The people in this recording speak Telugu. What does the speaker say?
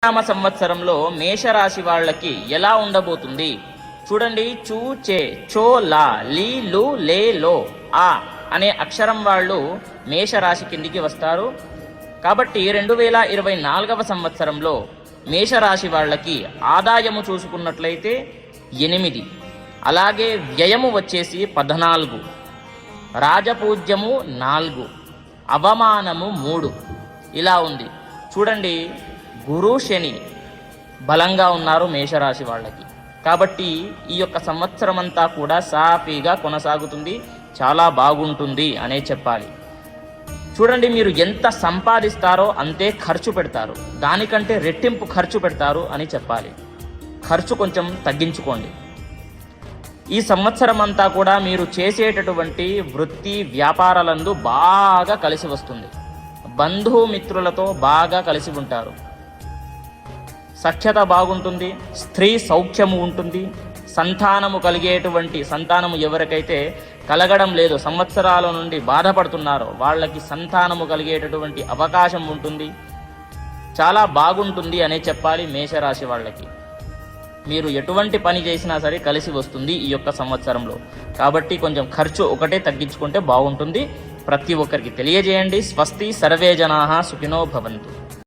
నామ సంవత్సరంలో మేషరాశి వాళ్ళకి ఎలా ఉండబోతుంది చూడండి. చూ చే చో లా లీ లు లే లో ఆ అనే అక్షరం వాళ్ళు మేషరాశి కిందికి వస్తారు. కాబట్టి 2024 సంవత్సరంలో మేషరాశి వాళ్ళకి ఆదాయము చూసుకున్నట్లయితే 8, అలాగే వ్యయము వచ్చేసి 14, రాజపూజ్యము 4, అవమానము 3 ఇలా ఉంది. చూడండి, గురు శని బలంగా ఉన్నారు మేషరాశి వాళ్ళకి. కాబట్టి ఈ యొక్క సంవత్సరం అంతా కూడా సాఫీగా కొనసాగుతుంది, చాలా బాగుంటుంది అనే చెప్పాలి. చూడండి, మీరు ఎంత సంపాదిస్తారో అంతే ఖర్చు పెడతారు, దానికంటే రెట్టింపు ఖర్చు పెడతారు అని చెప్పాలి. ఖర్చు కొంచెం తగ్గించుకోండి. ఈ సంవత్సరం అంతా కూడా మీరు చేసేటటువంటి వృత్తి వ్యాపారాలందు బాగా కలిసి వస్తుంది. బంధుమిత్రులతో బాగా కలిసి ఉంటారు, సఖ్యత బాగుంటుంది, స్త్రీ సౌఖ్యము ఉంటుంది, సంతానము ఎవరికైతే కలగడం లేదు, సంవత్సరాల నుండి బాధపడుతున్నారో వాళ్ళకి సంతానము కలిగేటటువంటి అవకాశం ఉంటుంది. చాలా బాగుంటుంది అనే చెప్పాలి మేషరాశి వాళ్ళకి. మీరు ఎటువంటి పని చేసినా సరే కలిసి వస్తుంది ఈ యొక్క సంవత్సరంలో. కాబట్టి కొంచెం ఖర్చు ఒకటే తగ్గించుకుంటే బాగుంటుంది. ప్రతి ఒక్కరికి తెలియజేయండి. స్వస్తి, సర్వే జనాః సుఖినో భవంతు.